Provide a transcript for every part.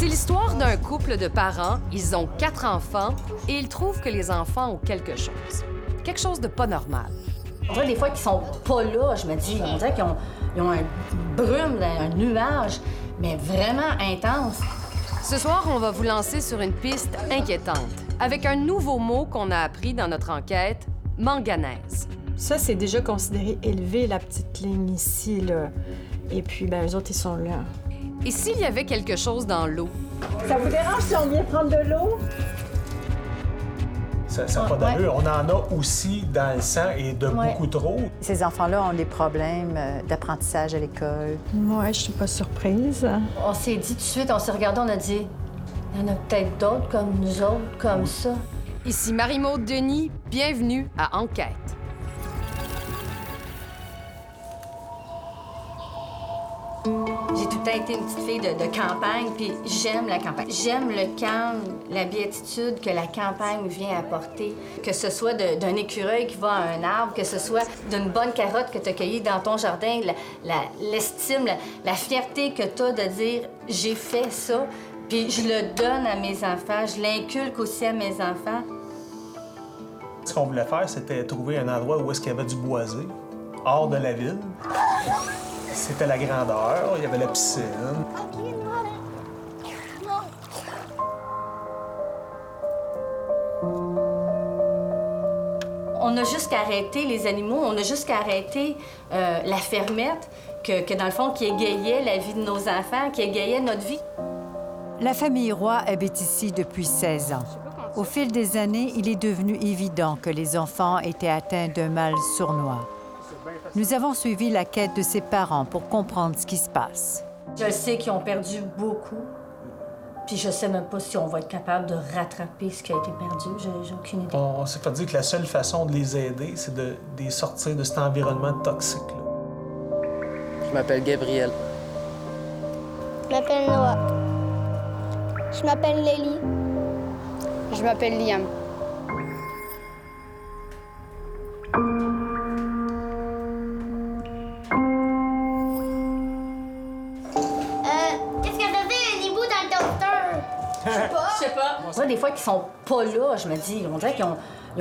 C'est l'histoire d'un couple de parents. Ils ont 4 enfants et ils trouvent que les enfants ont quelque chose. Quelque chose de pas normal. On dirait des fois qu'ils sont pas là, je me dis. On dirait qu'ils ont un brume, un nuage, mais vraiment intense. Ce soir, on va vous lancer sur une piste inquiétante, avec un nouveau mot qu'on a appris dans notre enquête, manganèse. Ça, c'est déjà considéré élevé, la petite ligne ici, là. Et puis, ben eux autres, ils sont là. Et s'il y avait quelque chose dans l'eau? Ça vous dérange si on vient prendre de l'eau? Ça n'a pas d'allure. On en a aussi dans le sang et de beaucoup trop. Ces enfants-là ont des problèmes d'apprentissage à l'école. Moi, je suis pas surprise. On s'est dit tout de suite, on s'est regardé, on a dit, il y en a peut-être d'autres comme nous autres, comme ça. Ici Marie-Maude Denis, bienvenue à Enquête. J'ai tout le temps été une petite fille de campagne, puis j'aime la campagne. J'aime le calme, la béatitude que la campagne vient apporter. Que ce soit d'un écureuil qui va à un arbre, que ce soit d'une bonne carotte que tu as cueillie dans ton jardin, l'estime, la fierté que tu as de dire « j'ai fait ça », puis je le donne à mes enfants, je l'inculque aussi à mes enfants. Ce qu'on voulait faire, c'était trouver un endroit où est-ce qu'il y avait du boisé, hors de la ville. C'était la grandeur, il y avait la piscine. On a juste qu'à arrêter les animaux, on a juste qu'à arrêter la fermette, que dans le fond, qui égayait la vie de nos enfants, qui égayait notre vie. La famille Roy habite ici depuis 16 ans. Au fil des années, il est devenu évident que les enfants étaient atteints d'un mal sournois. Nous avons suivi la quête de ses parents pour comprendre ce qui se passe. Je sais qu'ils ont perdu beaucoup, puis je sais même pas si on va être capable de rattraper ce qui a été perdu. J'ai aucune idée. On s'est fait dire que la seule façon de les aider, c'est de les sortir de cet environnement toxique-là. Je m'appelle Gabriel. Je m'appelle Noah. Je m'appelle Lélie. Je m'appelle Liam. Qu'est-ce que ça fait un hibou dans le toaster? Je sais pas. On dirait des fois qu'ils sont pas là, je me dis. On dirait qu'ils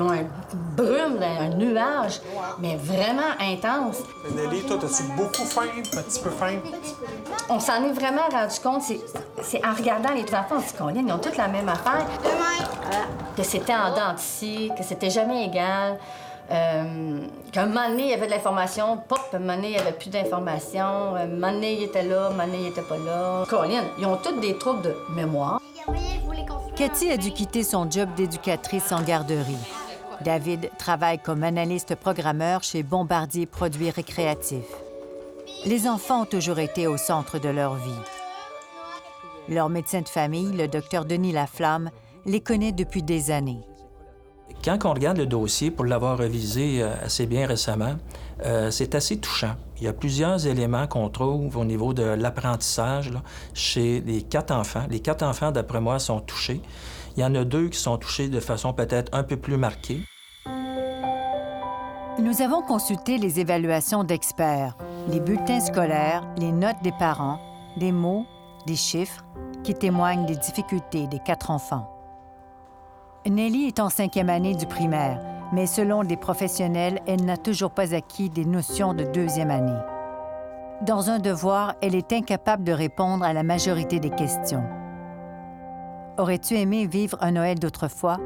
ont un brume, un nuage, mais vraiment intense. Nelly, toi, as-tu beaucoup faim, un petit peu faim? On s'en est vraiment rendu compte, c'est en regardant les trois enfants, on se dit, Colin, ils ont toutes la même affaire. Que c'était en dents de scie, que c'était jamais égal. Qu'un moment donné, il y avait de l'information, pop, un moment donné, il n'y avait plus d'information. Un moment donné, il était là, un moment donné, il n'était pas là. Colin, ils ont tous des troubles de mémoire. Cathy a dû quitter son job d'éducatrice en garderie. David travaille comme analyste programmeur chez Bombardier Produits récréatifs. Les enfants ont toujours été au centre de leur vie. Leur médecin de famille, le docteur Denis Laflamme, les connaît depuis des années. Quand on regarde le dossier, pour l'avoir révisé assez bien récemment, c'est assez touchant. Il y a plusieurs éléments qu'on trouve au niveau de l'apprentissage là, chez les 4 enfants. Les 4 enfants, d'après moi, sont touchés. Il y en a 2 qui sont touchés de façon peut-être un peu plus marquée. Nous avons consulté les évaluations d'experts, les bulletins scolaires, les notes des parents, des mots, des chiffres qui témoignent des difficultés des 4 enfants. Nelly est en 5e année du primaire, mais selon des professionnels, elle n'a toujours pas acquis des notions de 2e année. Dans un devoir, elle est incapable de répondre à la majorité des questions. Aurais-tu aimé vivre un Noël d'autrefois?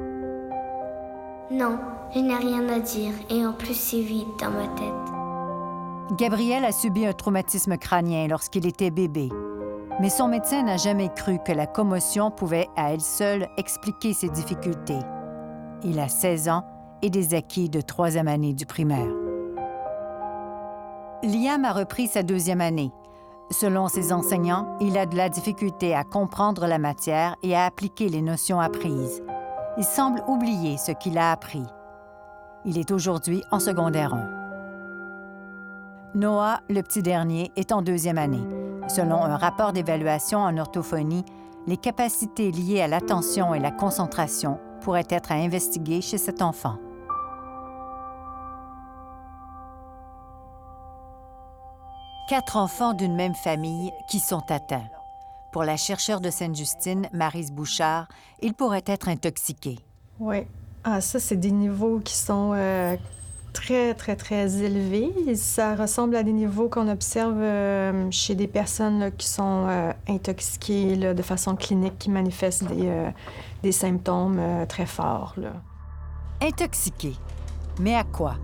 Non, je n'ai rien à dire et en plus c'est vide dans ma tête. Gabriel a subi un traumatisme crânien lorsqu'il était bébé. Mais son médecin n'a jamais cru que la commotion pouvait à elle seule expliquer ses difficultés. Il a 16 ans et des acquis de 3e année du primaire. Liam a repris sa 2e année. Selon ses enseignants, il a de la difficulté à comprendre la matière et à appliquer les notions apprises. Il semble oublier ce qu'il a appris. Il est aujourd'hui en secondaire 1. Noah, le petit dernier, est en 2e année. Selon un rapport d'évaluation en orthophonie, les capacités liées à l'attention et la concentration pourraient être à investiguer chez cet enfant. Quatre enfants d'une même famille qui sont atteints. pour la chercheure de Sainte-Justine, Maryse Bouchard, il pourrait être intoxiqué. Oui. Ah, ça, c'est des niveaux qui sont très, très, très élevés. Et ça ressemble à des niveaux qu'on observe chez des personnes là, qui sont intoxiquées là, de façon clinique, qui manifestent des symptômes très forts. Là. Intoxiqué. Mais à quoi?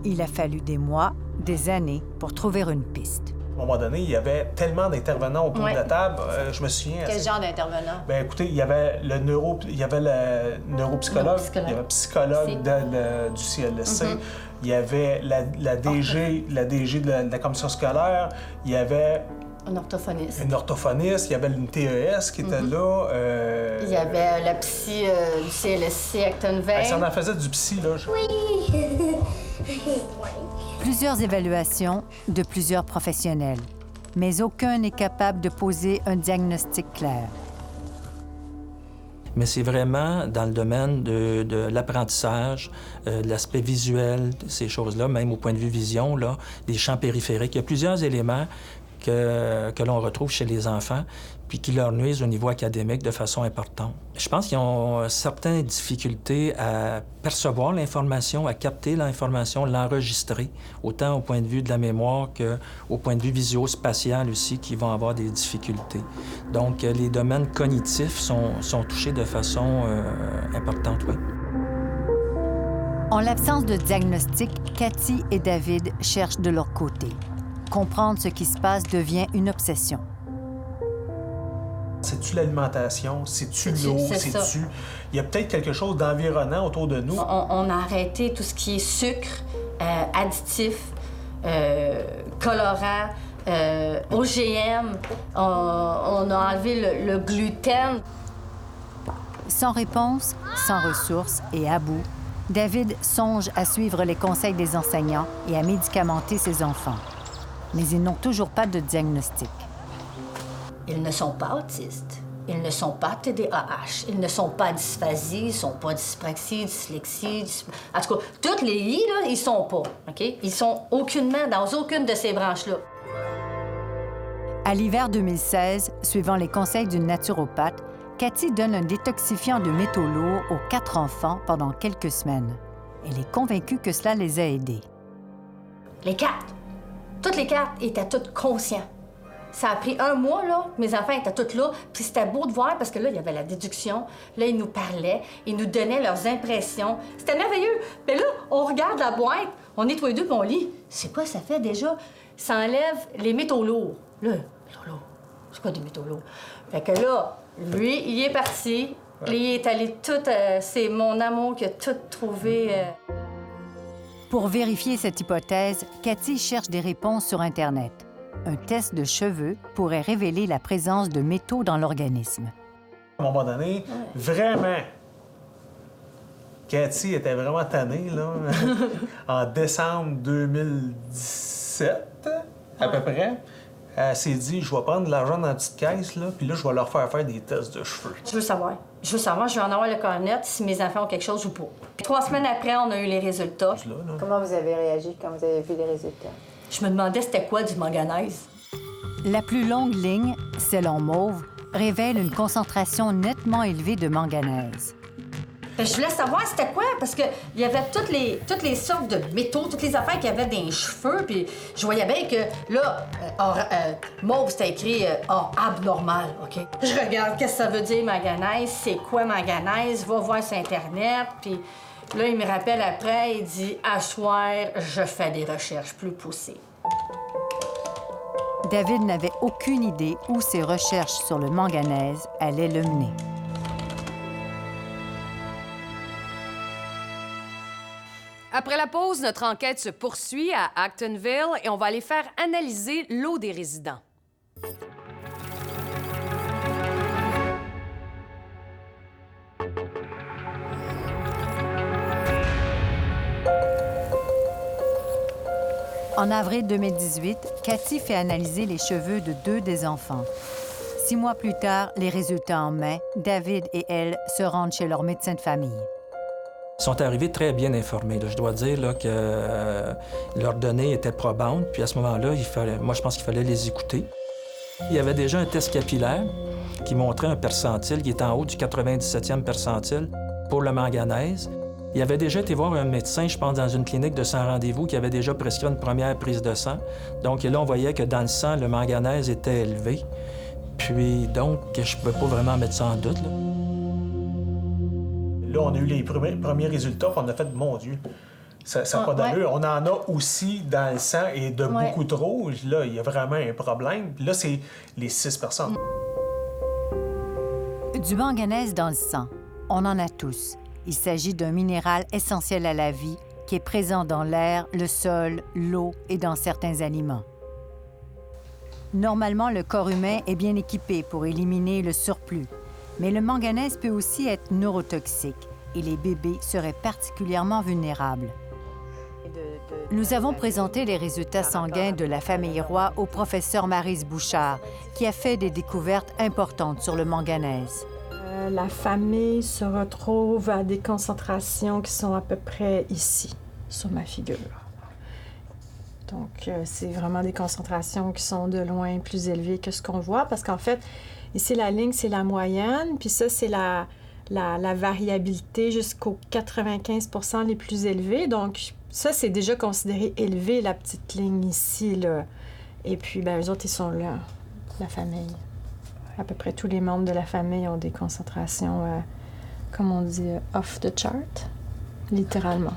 Il a fallu des mois, des années pour trouver une piste. À un moment donné, il y avait tellement d'intervenants autour de la table. Je me souviens... Quel genre d'intervenant? Bien, écoutez, il y avait le neuropsychologue, il y avait le psychologue du CLSC, il y avait la DG de la commission scolaire, il y avait... Un orthophoniste. Un orthophoniste, il y avait une TES qui était là. Il y avait la psy du CLSC Actonville. Ça en faisait du psy, là. Oui. Plusieurs évaluations de plusieurs professionnels, mais aucun n'est capable de poser un diagnostic clair. Mais c'est vraiment dans le domaine de l'apprentissage, de l'aspect visuel, ces choses-là, même au point de vue vision, là, des champs périphériques. Il y a plusieurs éléments que l'on retrouve chez les enfants, puis qui leur nuisent au niveau académique de façon importante. Je pense qu'ils ont certaines difficultés à percevoir l'information, à capter l'information, l'enregistrer, autant au point de vue de la mémoire qu'au point de vue visio-spatial aussi, qui vont avoir des difficultés. Donc, les domaines cognitifs sont touchés de façon importante, oui. En l'absence de diagnostic, Cathy et David cherchent de leur côté. Comprendre ce qui se passe devient une obsession. C'est-tu l'alimentation? C'est-tu l'eau? C'est-tu... Il y a peut-être quelque chose d'environnant autour de nous. On a arrêté tout ce qui est sucre, additif, colorant, OGM. On a enlevé le gluten. Sans réponse, sans ressources et à bout, David songe à suivre les conseils des enseignants et à médicamenter ses enfants. Mais ils n'ont toujours pas de diagnostic. Ils ne sont pas autistes. Ils ne sont pas TDAH. Ils ne sont pas dysphasie. Ils ne sont pas dyspraxie, dyslexie. En tout cas, toutes les I, là, ils sont pas. OK? Ils sont aucunement dans aucune de ces branches-là. À l'hiver 2016, suivant les conseils d'une naturopathe, Cathy donne un détoxifiant de métaux lourds aux 4 enfants pendant quelques semaines. Elle est convaincue que cela les a aidés. Les 4. Toutes les 4 étaient toutes conscients. Ça a pris 1 mois, là. Mes enfants étaient tous là. Puis c'était beau de voir parce que là, il y avait la déduction. Là, ils nous parlaient. Ils nous donnaient leurs impressions. C'était merveilleux. Mais là, on regarde la boîte. On est tous les deux, puis on lit. C'est quoi ça fait déjà? Ça enlève les métaux lourds. Là, métaux lourds. C'est quoi des métaux lourds? Fait que là, lui, il est parti. Il est allé tout... c'est mon amour qui a tout trouvé... Pour vérifier cette hypothèse, Cathy cherche des réponses sur Internet. Un test de cheveux pourrait révéler la présence de métaux dans l'organisme. À un moment donné, vraiment, Cathy était vraiment tannée, là, en décembre 2017, à peu près. Elle s'est dit, je vais prendre de l'argent dans la petite caisse, là, puis là, je vais leur faire des tests de cheveux. Je veux savoir, je vais en avoir le cornet si mes enfants ont quelque chose ou pas. Puis 3 semaines après, on a eu les résultats. Comment vous avez réagi quand vous avez vu les résultats? Je me demandais c'était quoi du manganèse. La plus longue ligne, celle en mauve, révèle une concentration nettement élevée de manganèse. Je voulais savoir c'était quoi, parce qu'il y avait toutes les sortes de métaux, toutes les affaires qu'il y avait dans les cheveux, puis je voyais bien que là, mauve, c'était écrit abnormal, OK? Je regarde, qu'est-ce que ça veut dire manganèse, c'est quoi manganèse, va voir sur Internet, puis là, il me rappelle après, il dit « À soir, je fais des recherches plus poussées. » David n'avait aucune idée où ses recherches sur le manganèse allaient le mener. Après la pause, notre enquête se poursuit à Actonville et on va aller faire analyser l'eau des résidents. En avril 2018, Cathy fait analyser les cheveux de 2 des enfants. 6 mois plus tard, les résultats en main, David et elle se rendent chez leur médecin de famille. Ils sont arrivés très bien informés. Là. Je dois dire là, que leurs données étaient probantes. Puis à ce moment-là, moi, je pense qu'il fallait les écouter. Il y avait déjà un test capillaire qui montrait un percentile qui était en haut du 97e percentile pour le manganèse. Il avait déjà été voir un médecin, je pense, dans une clinique de sans rendez-vous, qui avait déjà prescrit une première prise de sang. Donc là, on voyait que dans le sang, le manganèse était élevé. Puis donc, je ne pouvais pas vraiment mettre ça en doute. Là, on a eu les premiers résultats, puis on a fait, mon Dieu, ça n'a pas d'allure. On en a aussi dans le sang et de beaucoup trop. Là, il y a vraiment un problème. Puis là, c'est les 6 personnes. Du manganèse dans le sang, on en a tous. Il s'agit d'un minéral essentiel à la vie qui est présent dans l'air, le sol, l'eau et dans certains aliments. Normalement, le corps humain est bien équipé pour éliminer le surplus, mais le manganèse peut aussi être neurotoxique et les bébés seraient particulièrement vulnérables. Nous avons présenté les résultats sanguins de la famille Roy au professeur Maryse Bouchard, qui a fait des découvertes importantes sur le manganèse. La famille se retrouve à des concentrations qui sont à peu près ici, sur ma figure. Donc, c'est vraiment des concentrations qui sont de loin plus élevées que ce qu'on voit, parce qu'en fait, ici, la ligne, c'est la moyenne, puis ça, c'est la variabilité jusqu'aux 95 % les plus élevés. Donc, ça, c'est déjà considéré élevé, la petite ligne ici, là. Et puis, bien, eux autres, ils sont là, la famille. À peu près tous les membres de la famille ont des concentrations, comme on dit, off the chart, littéralement.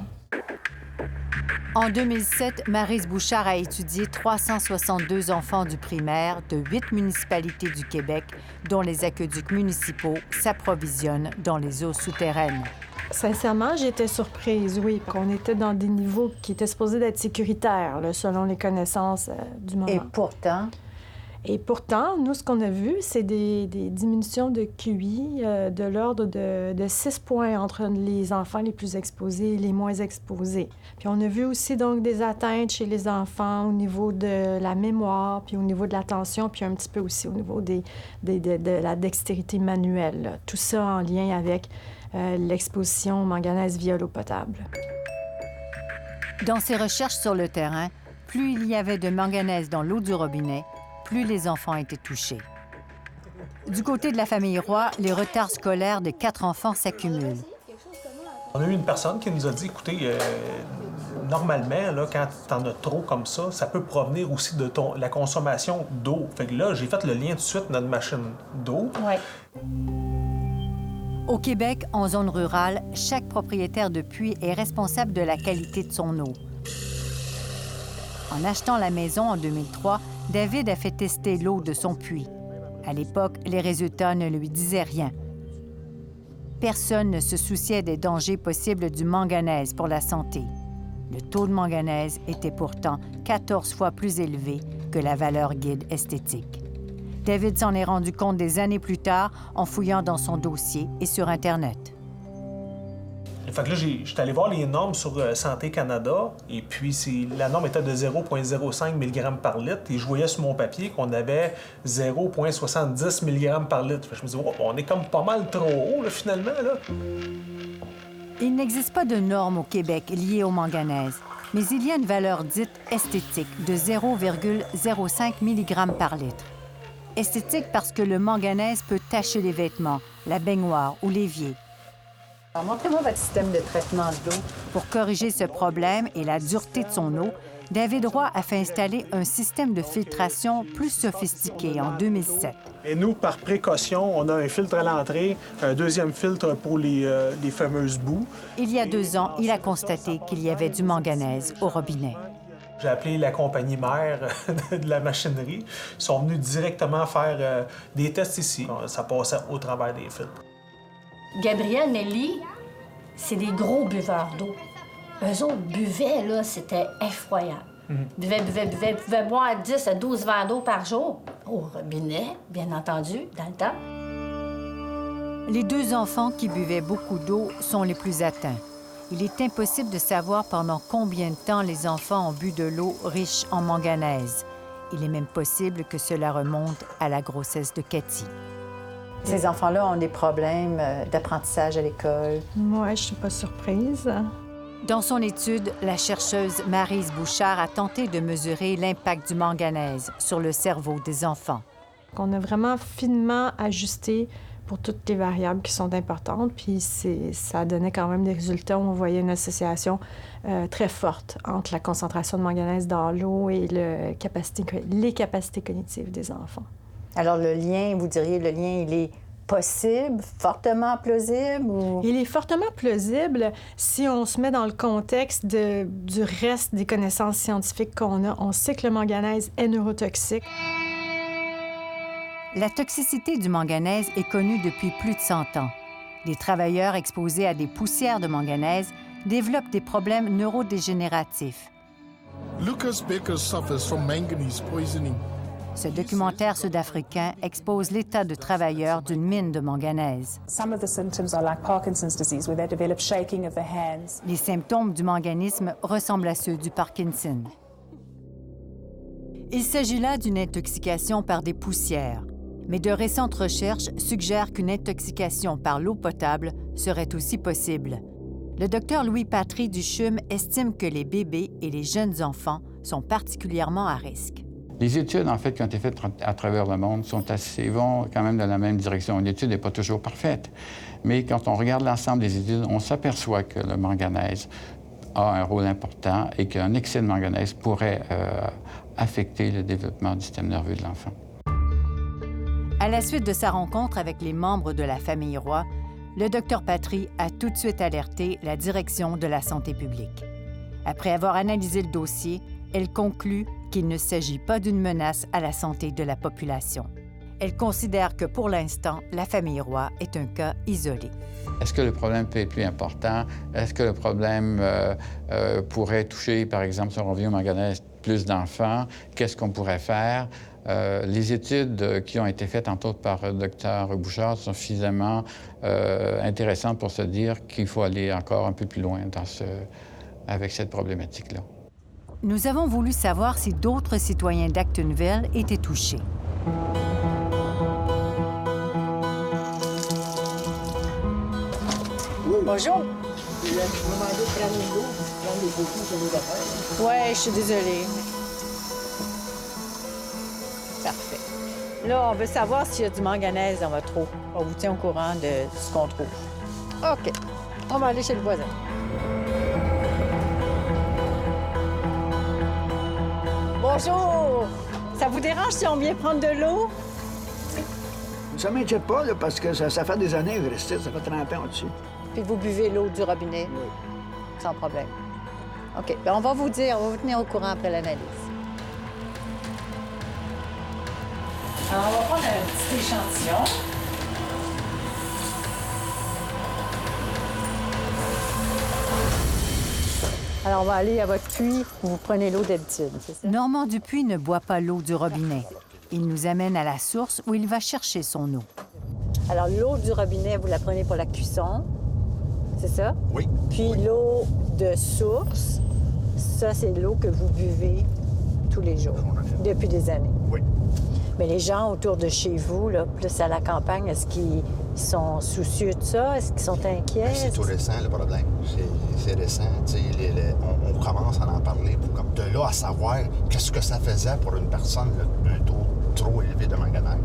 En 2007, Maryse Bouchard a étudié 362 enfants du primaire de 8 municipalités du Québec, dont les aqueducs municipaux s'approvisionnent dans les eaux souterraines. Sincèrement, j'étais surprise, oui. On était dans des niveaux qui étaient supposés d'être sécuritaires, là, selon les connaissances du moment. Et pourtant, nous, ce qu'on a vu, c'est des diminutions de QI de l'ordre de 6 points entre les enfants les plus exposés et les moins exposés. Puis on a vu aussi donc des atteintes chez les enfants au niveau de la mémoire, puis au niveau de l'attention, puis un petit peu aussi au niveau de la dextérité manuelle, là. Tout ça en lien avec l'exposition au manganèse via l'eau potable. Dans ses recherches sur le terrain, plus il y avait de manganèse dans l'eau du robinet, plus les enfants étaient touchés. Du côté de la famille Roy, les retards scolaires de 4 enfants s'accumulent. On a eu une personne qui nous a dit, écoutez, normalement, là, quand tu en as trop comme ça peut provenir aussi de la consommation d'eau. Fait que là, j'ai fait le lien tout de suite, notre machine d'eau. Au Québec, en zone rurale, chaque propriétaire de puits est responsable de la qualité de son eau. En achetant la maison en 2003, David a fait tester l'eau de son puits. À l'époque, les résultats ne lui disaient rien. Personne ne se souciait des dangers possibles du manganèse pour la santé. Le taux de manganèse était pourtant 14 fois plus élevé que la valeur guide esthétique. David s'en est rendu compte des années plus tard en fouillant dans son dossier et sur Internet. Fait que là, j'étais allé voir les normes sur Santé Canada, et puis la norme était de 0,05 mg par litre, et je voyais sur mon papier qu'on avait 0,70 mg par litre. Fait que je me disais, oh, on est comme pas mal trop haut, là, finalement, là. Il n'existe pas de normes au Québec liées au manganèse, mais il y a une valeur dite esthétique de 0,05 mg par litre. Esthétique parce que le manganèse peut tacher les vêtements, la baignoire ou l'évier. Alors, montrez-moi votre système de traitement d'eau. Pour corriger ce problème et la dureté de son eau, David Roy a fait installer un système de filtration plus sophistiqué en 2007. Et nous, par précaution, on a un filtre à l'entrée, un deuxième filtre pour les fameuses boues. Il y a 2 ans, il a constaté qu'il y avait du manganèse au robinet. J'ai appelé la compagnie mère de la machinerie. Ils sont venus directement faire des tests ici. Ça passait au travers des filtres. Gabriel, Nelly, c'est des gros buveurs d'eau. Eux autres buvaient, là, c'était effroyable. Buvaient, pouvaient boire 10 à 12 verres d'eau par jour. Au robinet, bien entendu, dans le temps. Les 2 enfants qui buvaient beaucoup d'eau sont les plus atteints. Il est impossible de savoir pendant combien de temps les enfants ont bu de l'eau riche en manganèse. Il est même possible que cela remonte à la grossesse de Cathy. Ces enfants-là ont des problèmes d'apprentissage à l'école. Moi, je suis pas surprise. Dans son étude, la chercheuse Maryse Bouchard a tenté de mesurer l'impact du manganèse sur le cerveau des enfants. On a vraiment finement ajusté pour toutes les variables qui sont importantes, puis ça donnait quand même des résultats où on voyait une association très forte entre la concentration de manganèse dans l'eau et les capacités cognitives des enfants. Alors le lien, vous diriez, le lien, il est possible, fortement plausible? Ou... Il est fortement plausible si on se met dans le contexte du reste des connaissances scientifiques qu'on a. On sait que le manganèse est neurotoxique. La toxicité du manganèse est connue depuis plus de 100 ans. Les travailleurs exposés à des poussières de manganèse développent des problèmes neurodégénératifs. Lucas Baker suffers from manganese poisoning. Ce documentaire sud-africain expose l'état de travailleurs d'une mine de manganèse. Les symptômes du manganisme ressemblent à ceux du Parkinson. Il s'agit là d'une intoxication par des poussières, mais de récentes recherches suggèrent qu'une intoxication par l'eau potable serait aussi possible. Le docteur Louis Patry du CHUM estime que les bébés et les jeunes enfants sont particulièrement à risque. Les études, en fait, qui ont été faites à travers le monde vont quand même dans la même direction. L'étude n'est pas toujours parfaite, mais quand on regarde l'ensemble des études, on s'aperçoit que le manganèse a un rôle important et qu'un excès de manganèse pourrait affecter le développement du système nerveux de l'enfant. À la suite de sa rencontre avec les membres de la famille Roy, le docteur Patry a tout de suite alerté la direction de la santé publique. Après avoir analysé le dossier, elle conclut qu'il ne s'agit pas d'une menace à la santé de la population. Elle considère que, pour l'instant, la famille Roy est un cas isolé. Est-ce que le problème peut être plus important? Est-ce que le problème pourrait toucher, par exemple, si on revient au manganèse, plus d'enfants? Qu'est-ce qu'on pourrait faire? Les études qui ont été faites, entre autres, par le Dr Bouchard sont suffisamment intéressantes pour se dire qu'il faut aller encore un peu plus loin avec cette problématique-là. Nous avons voulu savoir si d'autres citoyens d'Actonville étaient touchés. Bonjour. Oui, je suis désolée. Parfait. Là, on veut savoir s'il y a du manganèse dans votre eau. On vous tient au courant de ce qu'on trouve. OK. On va aller chez le voisin. Bonjour! Ça vous dérange si on vient prendre de l'eau? Ça ne m'inquiète pas, là, parce que ça fait des années que je reste ici, ça fait 30 ans au-dessus. Puis vous buvez l'eau du robinet? Oui. Sans problème. OK. Bien, on va vous tenir au courant après l'analyse. Alors, on va prendre un petit échantillon. Alors, on va aller à votre puits où vous prenez l'eau d'habitude, c'est ça? Normand Dupuis ne boit pas l'eau du robinet. Il nous amène à la source où il va chercher son eau. Alors, l'eau du robinet, vous la prenez pour la cuisson, c'est ça? Oui. Puis l'eau de source, ça, c'est l'eau que vous buvez tous les jours, depuis des années. Oui. Mais les gens autour de chez vous, là, plus à la campagne, est-ce qu'ils sont soucieux de ça? Est-ce qu'ils sont inquiets? C'est tout récent, le problème. C'est récent. On commence à en parler. Comme de là à savoir qu'est-ce que ça faisait pour une personne, un taux trop élevé de manganèse.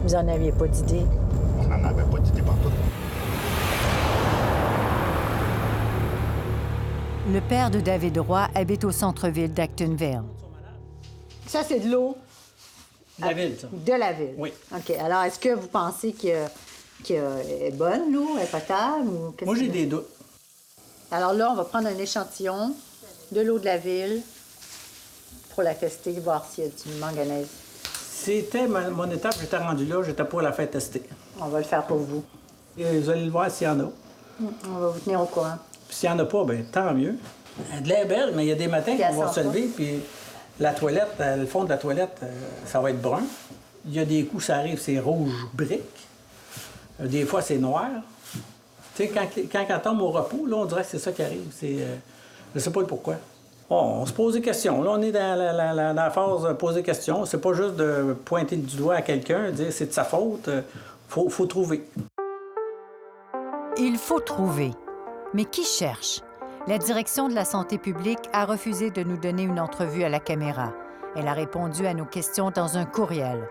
Vous n'en aviez pas d'idée? On n'en avait pas d'idée partout. Le père de David Roy habite au centre-ville d'Actonville. Ça, c'est de l'eau? De la ville, ça. De la ville? Oui. OK. Alors, est-ce que vous pensez qu'elle est bonne, l'eau? Elle est potable? Ou moi, j'ai des doutes. Alors là, on va prendre un échantillon de l'eau de la ville pour la tester, voir s'il y a du manganèse. C'était mon étape, j'étais rendu là, j'étais pour la faire tester. On va le faire pour vous. Et vous allez le voir s'il y en a. On va vous tenir au courant. Puis s'il n'y en a pas, bien, tant mieux. De l'air belle, mais il y a des matins qu'on va se lever, puis la toilette, le fond de la toilette, ça va être brun. Il y a des coups, ça arrive, c'est rouge brique. Des fois, c'est noir. Tu sais, quand on tombe au repos, là, on dirait que c'est ça qui arrive. Je sais pas le pourquoi. On se pose des questions. Là, on est dans la phase de poser des questions. C'est pas juste de pointer du doigt à quelqu'un, dire c'est de sa faute. Faut trouver. Il faut trouver. Mais qui cherche? La direction de la santé publique a refusé de nous donner une entrevue à la caméra. Elle a répondu à nos questions dans un courriel.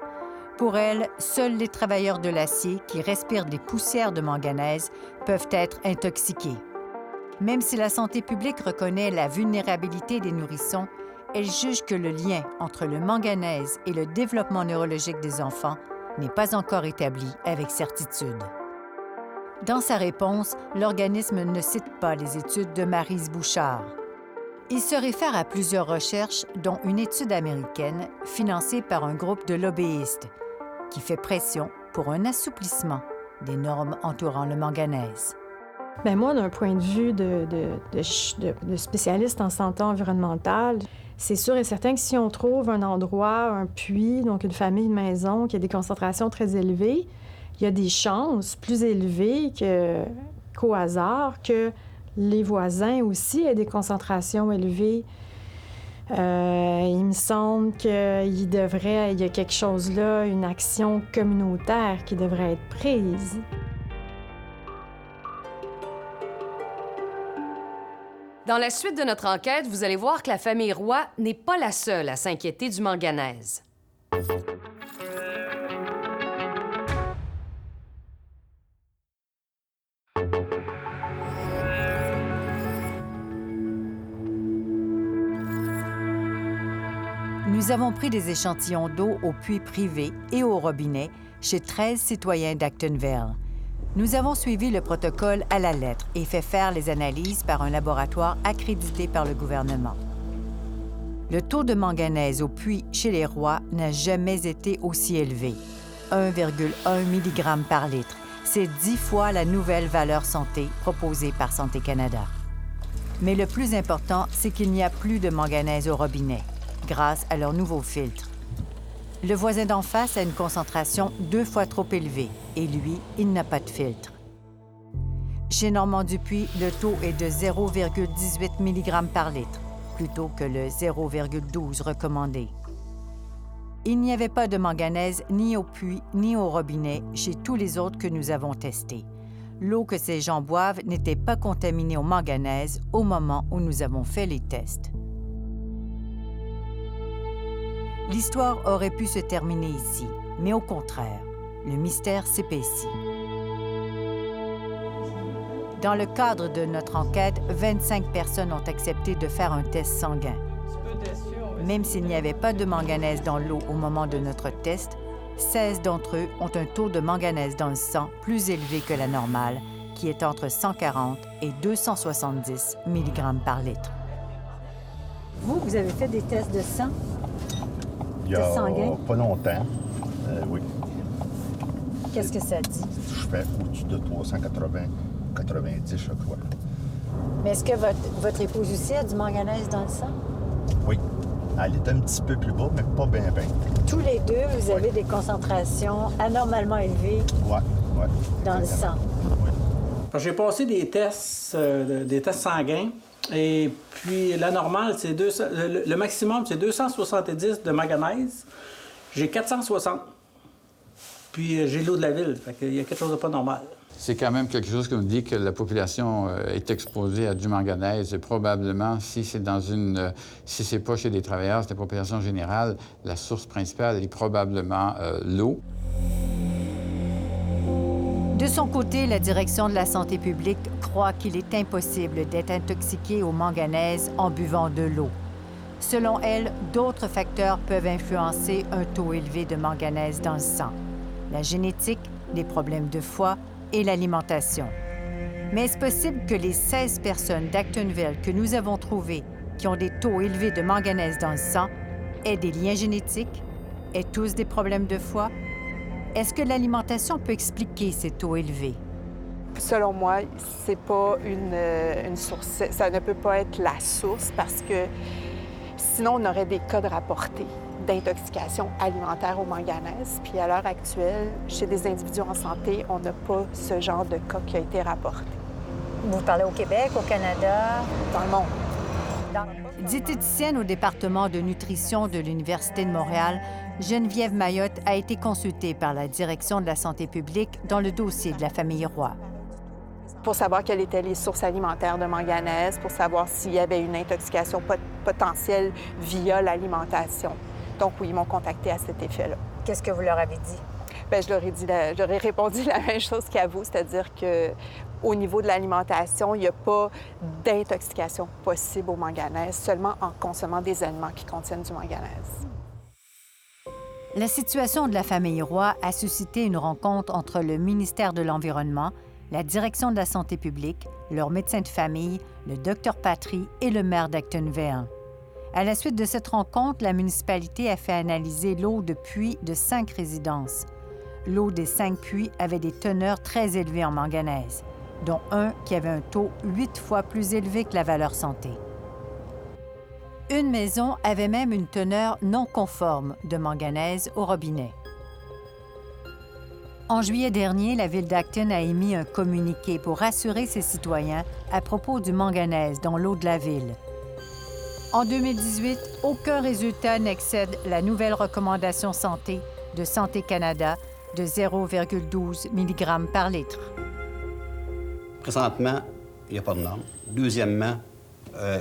Pour elle, seuls les travailleurs de l'acier qui respirent des poussières de manganèse peuvent être intoxiqués. Même si la santé publique reconnaît la vulnérabilité des nourrissons, elle juge que le lien entre le manganèse et le développement neurologique des enfants n'est pas encore établi avec certitude. Dans sa réponse, l'organisme ne cite pas les études de Maryse Bouchard. Il se réfère à plusieurs recherches, dont une étude américaine financée par un groupe de lobbyistes qui fait pression pour un assouplissement des normes entourant le manganèse. Bien, moi, d'un point de vue de spécialiste en santé environnementale, c'est sûr et certain que si on trouve un endroit, un puits, donc une famille, une maison qui a des concentrations très élevées, il y a des chances plus élevées qu'au hasard que les voisins aussi aient des concentrations élevées. Il me semble qu'il y a quelque chose là, une action communautaire qui devrait être prise. Dans la suite de notre enquête, vous allez voir que la famille Roy n'est pas la seule à s'inquiéter du manganèse. Nous avons pris des échantillons d'eau au puits privé et au robinet chez 13 citoyens d'Actonville. Nous avons suivi le protocole à la lettre et fait faire les analyses par un laboratoire accrédité par le gouvernement. Le taux de manganèse au puits chez les Roy n'a jamais été aussi élevé, 1,1 mg par litre. C'est 10 fois la nouvelle valeur santé proposée par Santé Canada. Mais le plus important, c'est qu'il n'y a plus de manganèse au robinet, grâce à leur nouveau filtre. Le voisin d'en face a une concentration 2 fois trop élevée et lui, il n'a pas de filtre. Chez Normand Dupuis, le taux est de 0,18 mg par litre, plutôt que le 0,12 recommandé. Il n'y avait pas de manganèse ni au puits ni au robinet chez tous les autres que nous avons testés. L'eau que ces gens boivent n'était pas contaminée au manganèse au moment où nous avons fait les tests. L'histoire aurait pu se terminer ici, mais au contraire, le mystère s'épaissit. Dans le cadre de notre enquête, 25 personnes ont accepté de faire un test sanguin. Même s'il n'y avait pas de manganèse dans l'eau au moment de notre test, 16 d'entre eux ont un taux de manganèse dans le sang plus élevé que la normale, qui est entre 140 et 270 mg par litre. Vous avez fait des tests de sang? Il y a pas longtemps, oui. Qu'est-ce que ça dit? Je fais au-dessus de 380, 90, je crois. Mais est-ce que votre épouse aussi a du manganèse dans le sang? Oui. Elle est un petit peu plus bas, mais pas bien. Tous les deux, vous avez des concentrations anormalement élevées dans le sang. Oui. J'ai passé des tests sanguins. Et puis, la normale, c'est le maximum, c'est 270 de manganèse. J'ai 460. Puis, j'ai l'eau de la ville. Fait qu'il y a quelque chose de pas normal. C'est quand même quelque chose qui nous dit que la population est exposée à du manganèse. Et probablement, si c'est pas chez des travailleurs, c'est la population générale, la source principale est probablement l'eau. De son côté, la direction de la santé publique croit qu'il est impossible d'être intoxiqué au manganèse en buvant de l'eau. Selon elle, d'autres facteurs peuvent influencer un taux élevé de manganèse dans le sang. La génétique, les problèmes de foie et l'alimentation. Mais est-ce possible que les 16 personnes d'Actonville que nous avons trouvées qui ont des taux élevés de manganèse dans le sang aient des liens génétiques, aient tous des problèmes de foie? Est-ce que l'alimentation peut expliquer ces taux élevés? Selon moi, c'est pas une source. Ça ne peut pas être la source parce que sinon, on aurait des cas de rapportés d'intoxication alimentaire au manganèse. Puis à l'heure actuelle, chez des individus en santé, on n'a pas ce genre de cas qui a été rapporté. Vous parlez au Québec, au Canada? Dans le monde. Diététicienne au département de nutrition de l'Université de Montréal, Geneviève Mayotte a été consultée par la direction de la santé publique dans le dossier de la famille Roy. Pour savoir quelles étaient les sources alimentaires de manganèse, pour savoir s'il y avait une intoxication potentielle via l'alimentation. Donc oui, ils m'ont contacté à cet effet-là. Qu'est-ce que vous leur avez dit? Bien, j'aurais répondu la même chose qu'à vous, c'est-à-dire qu'au niveau de l'alimentation, il n'y a pas d'intoxication possible au manganèse, seulement en consommant des aliments qui contiennent du manganèse. La situation de la famille Roy a suscité une rencontre entre le ministère de l'Environnement, la Direction de la santé publique, leur médecin de famille, le Dr Patry et le maire d'Actonville. À la suite de cette rencontre, la municipalité a fait analyser l'eau de puits de 5 résidences. L'eau des 5 puits avait des teneurs très élevées en manganèse, dont un qui avait un taux 8 fois plus élevé que la valeur santé. Une maison avait même une teneur non conforme de manganèse au robinet. En juillet dernier, la Ville d'Acton a émis un communiqué pour rassurer ses citoyens à propos du manganèse dans l'eau de la ville. En 2018, aucun résultat n'excède la nouvelle recommandation santé de Santé Canada de 0,12 mg par litre. Présentement, il n'y a pas de norme. Deuxièmement,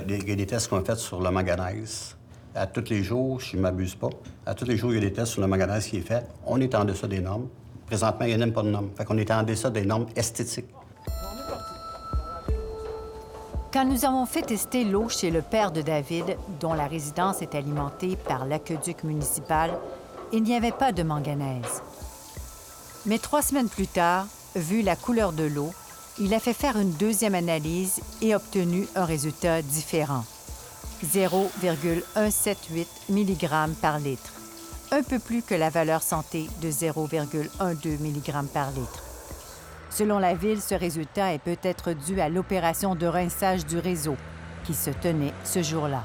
il y a des tests qu'on a fait sur le manganèse. À tous les jours, si je ne m'abuse pas, à tous les jours, il y a des tests sur le manganèse qui est fait. On est en deçà des normes. Présentement, il n'y a même pas de normes. Fait qu'on est en deçà des normes esthétiques. Quand nous avons fait tester l'eau chez le père de David, dont la résidence est alimentée par l'aqueduc municipal, il n'y avait pas de manganèse. Mais 3 semaines plus tard, vu la couleur de l'eau, il a fait faire une deuxième analyse et obtenu un résultat différent. 0,178 mg par litre, un peu plus que la valeur santé de 0,12 mg par litre. Selon la Ville, ce résultat est peut-être dû à l'opération de rinçage du réseau qui se tenait ce jour-là.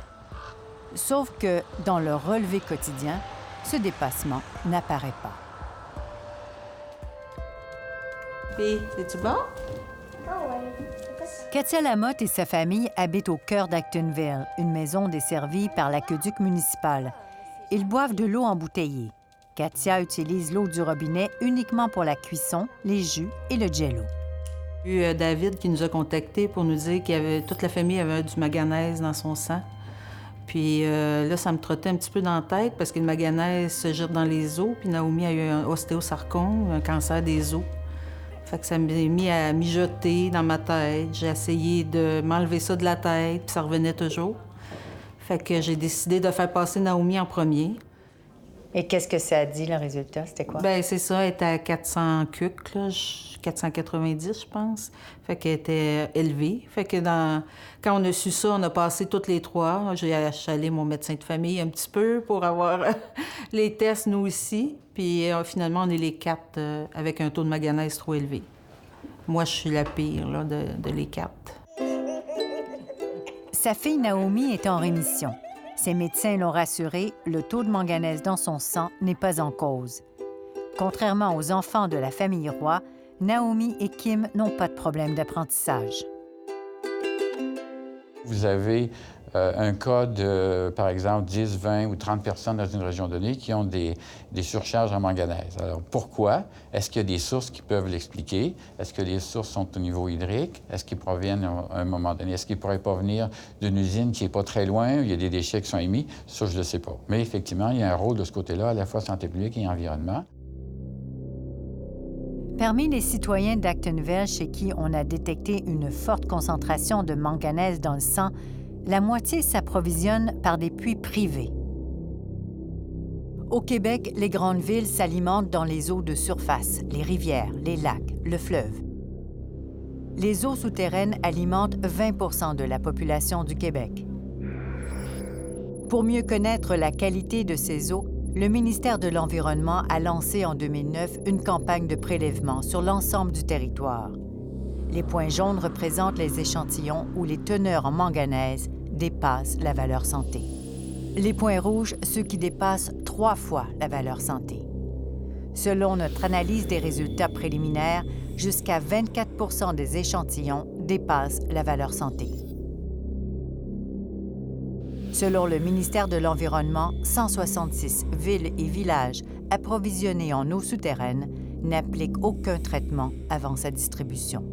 Sauf que, dans leur relevé quotidien, ce dépassement n'apparaît pas. Puis, c'est-tu bon? Katia Lamotte et sa famille habitent au cœur d'Actonville, une maison desservie par l'aqueduc municipal. Ils boivent de l'eau embouteillée. Katia utilise l'eau du robinet uniquement pour la cuisson, les jus et le jello. Il y a eu David qui nous a contactés pour nous dire toute la famille avait du manganèse dans son sang. Puis là, ça me trottait un petit peu dans la tête parce que le manganèse se jette dans les os. Puis Naomi a eu un ostéosarcome, un cancer des os. Fait que ça m'a mis à mijoter dans ma tête. J'ai essayé de m'enlever ça de la tête, puis ça revenait toujours. Fait que j'ai décidé de faire passer Naomi en premier. Et qu'est-ce que ça a dit, le résultat? C'était quoi? Bien, c'est ça, elle était à 400 cucs, là, 490, je pense. Fait qu'elle était élevée. Fait que quand on a su ça, on a passé toutes les 3. J'ai achalé mon médecin de famille un petit peu pour avoir les tests, nous aussi. Puis finalement, on est les 4 avec un taux de manganèse trop élevé. Moi, je suis la pire là, de les 4. Sa fille Naomi est en rémission. Ses médecins l'ont rassuré, le taux de manganèse dans son sang n'est pas en cause. Contrairement aux enfants de la famille Roy, Naomi et Kim n'ont pas de problème d'apprentissage. Vous avez un cas de, par exemple, 10, 20 ou 30 personnes dans une région donnée qui ont des surcharges en manganèse. Alors, pourquoi? Est-ce qu'il y a des sources qui peuvent l'expliquer? Est-ce que les sources sont au niveau hydrique? Est-ce qu'ils proviennent à un moment donné? Est-ce qu'ils pourraient pas venir d'une usine qui n'est pas très loin, où il y a des déchets qui sont émis? Ça, je ne le sais pas. Mais effectivement, il y a un rôle de ce côté-là, à la fois santé publique et environnement. Parmi les citoyens d'Actonville chez qui on a détecté une forte concentration de manganèse dans le sang, la moitié s'approvisionne par des puits privés. Au Québec, les grandes villes s'alimentent dans les eaux de surface, les rivières, les lacs, le fleuve. Les eaux souterraines alimentent 20 de la population du Québec. Pour mieux connaître la qualité de ces eaux, le ministère de l'Environnement a lancé en 2009 une campagne de prélèvement sur l'ensemble du territoire. Les points jaunes représentent les échantillons où les teneurs en manganèse dépassent la valeur santé. Les points rouges, ceux qui dépassent 3 fois la valeur santé. Selon notre analyse des résultats préliminaires, jusqu'à 24 des échantillons dépassent la valeur santé. Selon le ministère de l'Environnement, 166 villes et villages approvisionnés en eau souterraine n'appliquent aucun traitement avant sa distribution.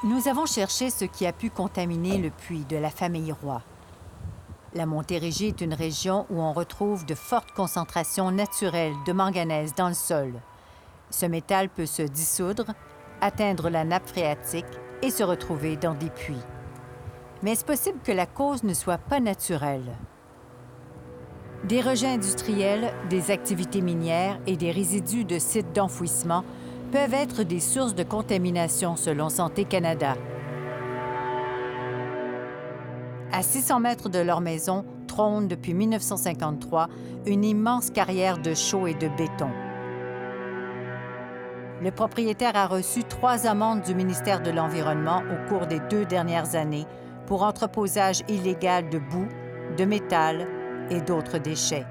Nous avons cherché ce qui a pu contaminer le puits de la famille Roy. La Montérégie est une région où on retrouve de fortes concentrations naturelles de manganèse dans le sol. Ce métal peut se dissoudre, atteindre la nappe phréatique et se retrouver dans des puits. Mais est-ce possible que la cause ne soit pas naturelle? Des rejets industriels, des activités minières et des résidus de sites d'enfouissement peuvent être des sources de contamination selon Santé Canada. À 600 mètres de leur maison trône depuis 1953 une immense carrière de chaux et de béton. Le propriétaire a reçu 3 amendes du ministère de l'Environnement au cours des 2 dernières années pour entreposage illégal de boue, de métal et d'autres déchets.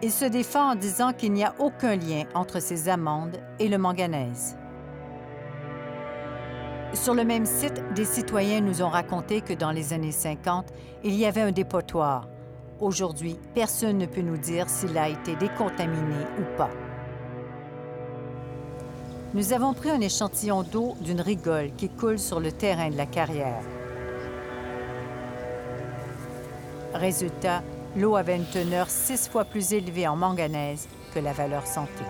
Il se défend en disant qu'il n'y a aucun lien entre ces amendes et le manganèse. Sur le même site, des citoyens nous ont raconté que dans les années 50, il y avait un dépotoir. Aujourd'hui, personne ne peut nous dire s'il a été décontaminé ou pas. Nous avons pris un échantillon d'eau d'une rigole qui coule sur le terrain de la carrière. Résultat, l'eau avait une teneur 6 fois plus élevée en manganèse que la valeur santé.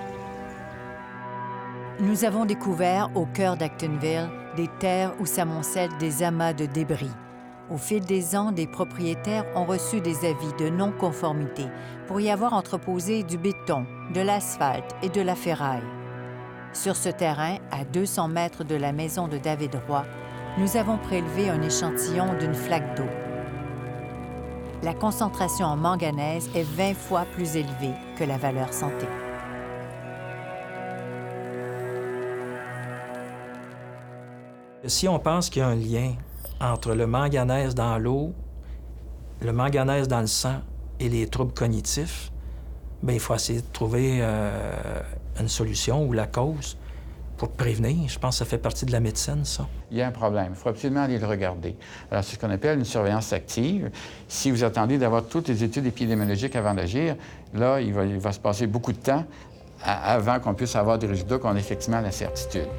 Nous avons découvert, au cœur d'Actonville, des terres où s'amoncellent des amas de débris. Au fil des ans, des propriétaires ont reçu des avis de non-conformité pour y avoir entreposé du béton, de l'asphalte et de la ferraille. Sur ce terrain, à 200 mètres de la maison de David Roy, nous avons prélevé un échantillon d'une flaque d'eau. La concentration en manganèse est 20 fois plus élevée que la valeur santé. Si on pense qu'il y a un lien entre le manganèse dans l'eau, le manganèse dans le sang et les troubles cognitifs, bien, il faut essayer de trouver une solution ou la cause pour prévenir. Je pense que ça fait partie de la médecine, ça. Il y a un problème. Il faut absolument aller le regarder. Alors, c'est ce qu'on appelle une surveillance active. Si vous attendez d'avoir toutes les études épidémiologiques avant d'agir, là, il va se passer beaucoup de temps avant qu'on puisse avoir des résultats qu'on a effectivement la certitude.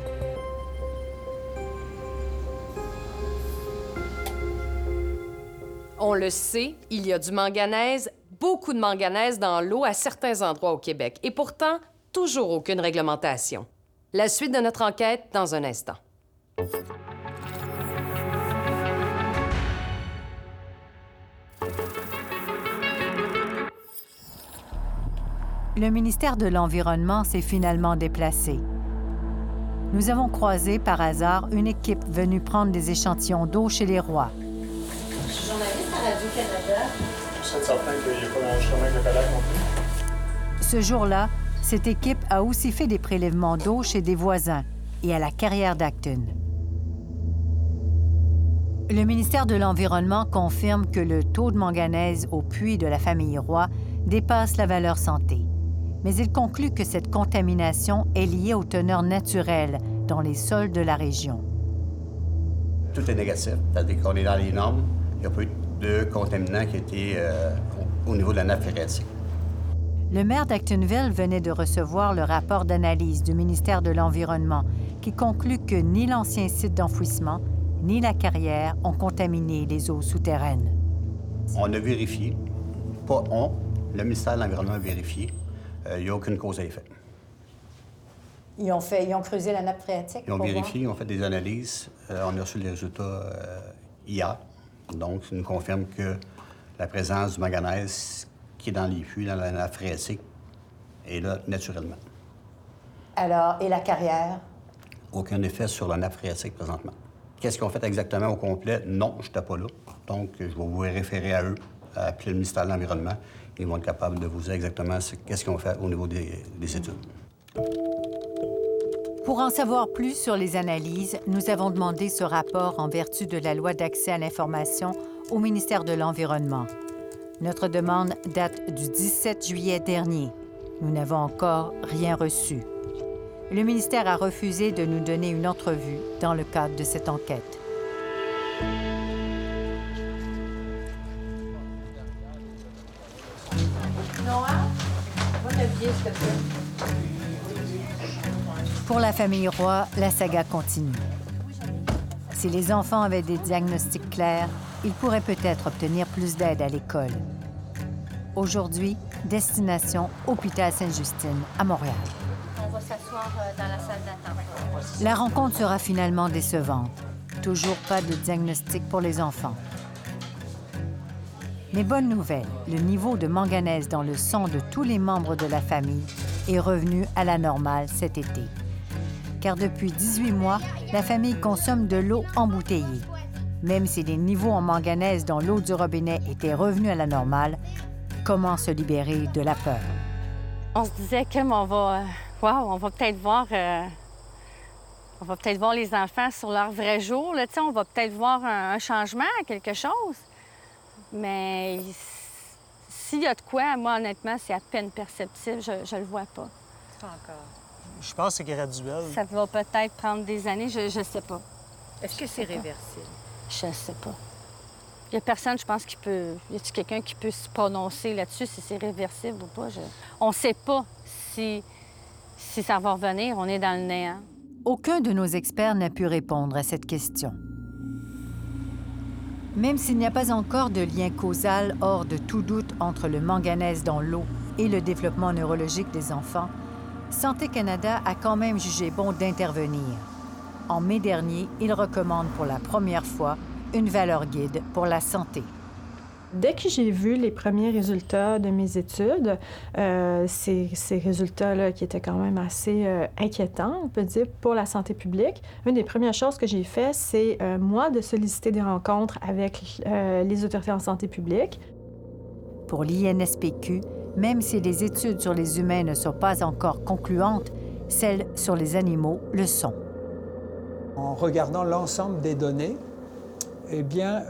On le sait, il y a du manganèse, beaucoup de manganèse dans l'eau à certains endroits au Québec. Et pourtant, toujours aucune réglementation. La suite de notre enquête dans un instant. Le ministère de l'Environnement s'est finalement déplacé. Nous avons croisé par hasard une équipe venue prendre des échantillons d'eau chez les Rois. Je suis journaliste à Radio-Canada. Vous êtes certain qu'il n'y a pas d'enregistrement avec le collègue non plus? Ce jour-là, cette équipe a aussi fait des prélèvements d'eau chez des voisins et à la carrière d'Acton. Le ministère de l'Environnement confirme que le taux de manganèse au puits de la famille Roy dépasse la valeur santé. Mais il conclut que cette contamination est liée aux teneurs naturelles dans les sols de la région. Tout est négatif, c'est-à-dire qu'on est dans les normes. Il n'y a pas eu de contaminants qui étaient au niveau de la nappe phréatique. Le maire d'Actonville venait de recevoir le rapport d'analyse du ministère de l'Environnement qui conclut que ni l'ancien site d'enfouissement ni la carrière ont contaminé les eaux souterraines. On a vérifié, pas on, le ministère de l'Environnement a vérifié, il n'y a aucune cause à effet. Ils ont creusé la nappe phréatique? Ils ont vérifié, ils ont fait des analyses. On a reçu les résultats hier. Donc, ça nous confirme que la présence du manganèse qui est dans les puits, dans la nappe phréatique, est là naturellement. Alors, et la carrière? Aucun effet sur la nappe phréatique présentement. Qu'est-ce qu'ils ont fait exactement au complet? Non, je n'étais pas là. Donc, je vais vous référer à eux, à appeler le ministère de l'Environnement. Ils vont être capables de vous dire exactement qu'est-ce qu'ils ont fait au niveau des études. Pour en savoir plus sur les analyses, nous avons demandé ce rapport en vertu de la Loi d'accès à l'information au ministère de l'Environnement. Notre demande date du 17 juillet dernier. Nous n'avons encore rien reçu. Le ministère a refusé de nous donner une entrevue dans le cadre de cette enquête. Pour la famille Roy, la saga continue. Si les enfants avaient des diagnostics clairs, il pourrait peut-être obtenir plus d'aide à l'école. Aujourd'hui, destination Hôpital Sainte-Justine à Montréal. On va s'asseoir dans la salle d'attente. La rencontre sera finalement décevante. Toujours pas de diagnostic pour les enfants. Mais bonne nouvelle, le niveau de manganèse dans le sang de tous les membres de la famille est revenu à la normale cet été. Car depuis 18 mois, la famille consomme de l'eau embouteillée. Même si les niveaux en manganèse dans l'eau du robinet étaient revenus à la normale, comment se libérer de la peur? On se disait qu'on va... on va peut-être voir... on va peut-être voir les enfants sur leur vrai jour. Là, on va peut-être voir un changement, quelque chose. Mais s'il y a de quoi, moi, honnêtement, c'est à peine perceptible. Je le vois pas. Pas encore. Je pense que c'est graduel. Ça va peut-être prendre des années, je sais pas. Est-ce que c'est réversible? Je sais pas. Il y a personne, je pense, qui peut... Y a-t-il quelqu'un qui peut se prononcer là-dessus, si c'est réversible ou pas? On sait pas si ça va revenir. On est dans le néant. Aucun de nos experts n'a pu répondre à cette question. Même s'il n'y a pas encore de lien causal hors de tout doute entre le manganèse dans l'eau et le développement neurologique des enfants, Santé Canada a quand même jugé bon d'intervenir. En mai dernier, il recommande pour la première fois une valeur guide pour la santé. Dès que j'ai vu les premiers résultats de mes études, ces résultats-là qui étaient quand même assez inquiétants, on peut dire, pour la santé publique, une des premières choses que j'ai fait, c'est, moi, de solliciter des rencontres avec les autorités en santé publique. Pour l'INSPQ, même si les études sur les humains ne sont pas encore concluantes, celles sur les animaux le sont. En regardant l'ensemble des données, eh bien,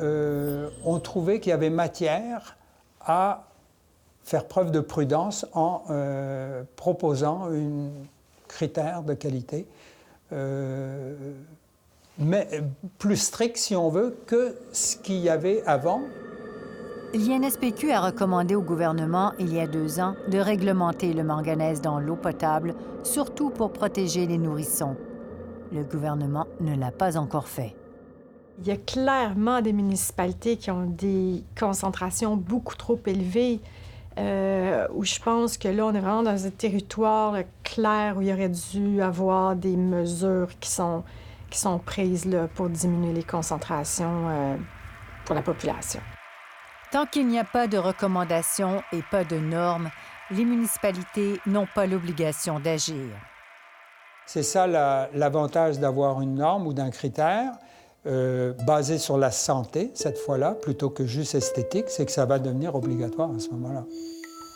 on trouvait qu'il y avait matière à faire preuve de prudence en proposant un critère de qualité, mais plus strict, si on veut, que ce qu'il y avait avant. L'INSPQ a recommandé au gouvernement, il y a 2 ans, de réglementer le manganèse dans l'eau potable, surtout pour protéger les nourrissons. Le gouvernement ne l'a pas encore fait. Il y a clairement des municipalités qui ont des concentrations beaucoup trop élevées, où je pense que là, on est vraiment dans un territoire clair où il y aurait dû avoir des mesures qui sont prises là, pour diminuer les concentrations pour la population. Tant qu'il n'y a pas de recommandations et pas de normes, les municipalités n'ont pas l'obligation d'agir. C'est ça l'avantage d'avoir une norme ou d'un critère. Basé sur la santé, cette fois-là, plutôt que juste esthétique, c'est que ça va devenir obligatoire à ce moment-là.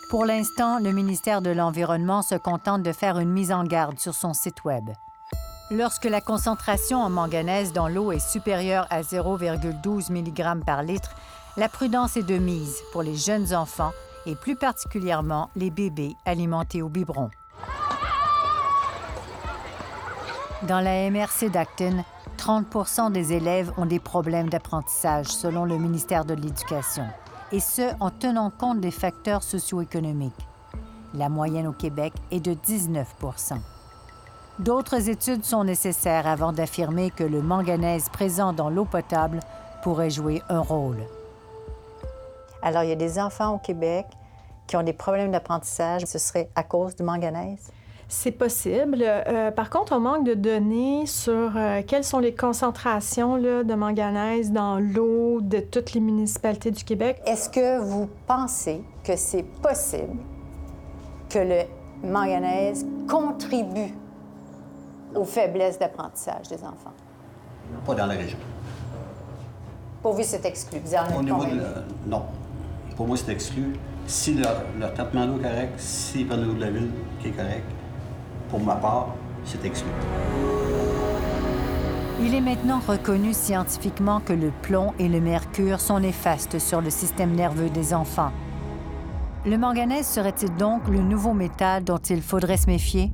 Pour l'instant, le ministère de l'Environnement se contente de faire une mise en garde sur son site Web. Lorsque la concentration en manganèse dans l'eau est supérieure à 0,12 mg par litre, la prudence est de mise pour les jeunes enfants et plus particulièrement les bébés alimentés au biberon. Dans la MRC d'Acton, 30 des élèves ont des problèmes d'apprentissage, selon le ministère de l'Éducation, et ce, en tenant compte des facteurs socio-économiques. La moyenne au Québec est de 19 D'autres études sont nécessaires avant d'affirmer que le manganèse présent dans l'eau potable pourrait jouer un rôle. Alors, il y a des enfants au Québec qui ont des problèmes d'apprentissage. Ce serait à cause du manganèse? C'est possible. Par contre, on manque de données sur quelles sont les concentrations là, de manganèse dans l'eau de toutes les municipalités du Québec. Est-ce que vous pensez que c'est possible que le manganèse contribue aux faiblesses d'apprentissage des enfants? Pas dans la région. Pour vous, c'est exclu. Vous en êtes convaincu? Non. Pour moi, c'est exclu. Si leur traitement d'eau est correct, s'ils prennent l'eau de la ville qui est correct, pour ma part, c'est exclu. Il est maintenant reconnu scientifiquement que le plomb et le mercure sont néfastes sur le système nerveux des enfants. Le manganèse serait-il donc le nouveau métal dont il faudrait se méfier?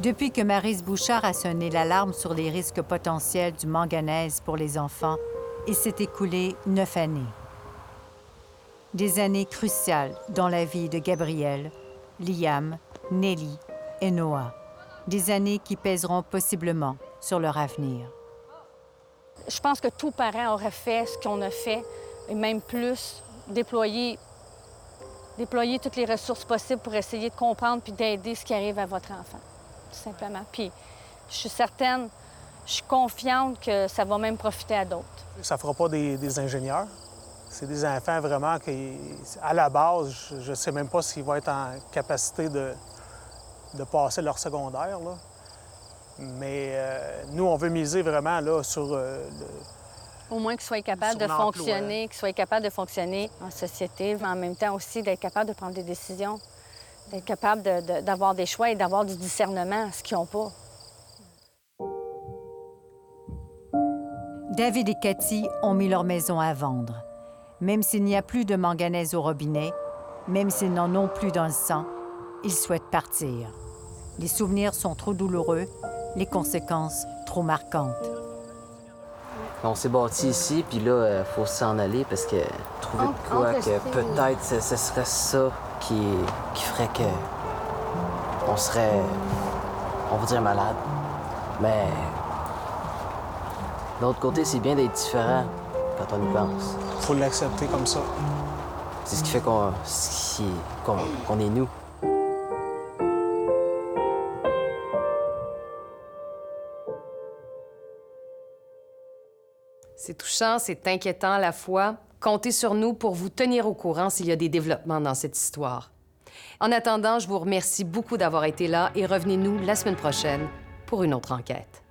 Depuis que Maryse Bouchard a sonné l'alarme sur les risques potentiels du manganèse pour les enfants, il s'est écoulé 9 années. Des années cruciales dans la vie de Gabrielle, Liam, Nelly et Noah. Des années qui pèseront possiblement sur leur avenir. Je pense que tout parent aurait fait ce qu'on a fait, et même plus, déployer toutes les ressources possibles pour essayer de comprendre puis d'aider ce qui arrive à votre enfant, tout simplement. Puis je suis certaine, je suis confiante que ça va même profiter à d'autres. Ça ne fera pas des ingénieurs. C'est des enfants vraiment qui, à la base, je ne sais même pas s'ils vont être en capacité de passer leur secondaire, là. Mais nous, on veut miser vraiment là, sur au moins qu'ils soient capables de fonctionner, qu'ils soient capables de fonctionner en société, mais en même temps aussi d'être capables de prendre des décisions, d'être capables d'avoir des choix et d'avoir du discernement, ce qu'ils n'ont pas. David et Cathy ont mis leur maison à vendre. Même s'il n'y a plus de manganèse au robinet, même s'ils n'en ont plus dans le sang, ils souhaitent partir. Les souvenirs sont trop douloureux, les conséquences trop marquantes. On s'est bâti ici, puis là, il faut s'en aller parce que trouver de quoi que peut-être ce serait ça qui ferait que on serait, on va dire, malade. Mais de l'autre côté, c'est bien d'être différent quand on y pense. Faut l'accepter comme ça. C'est ce qui fait qu'on est nous. C'est touchant, c'est inquiétant à la fois. Comptez sur nous pour vous tenir au courant s'il y a des développements dans cette histoire. En attendant, je vous remercie beaucoup d'avoir été là et revenez-nous la semaine prochaine pour une autre enquête.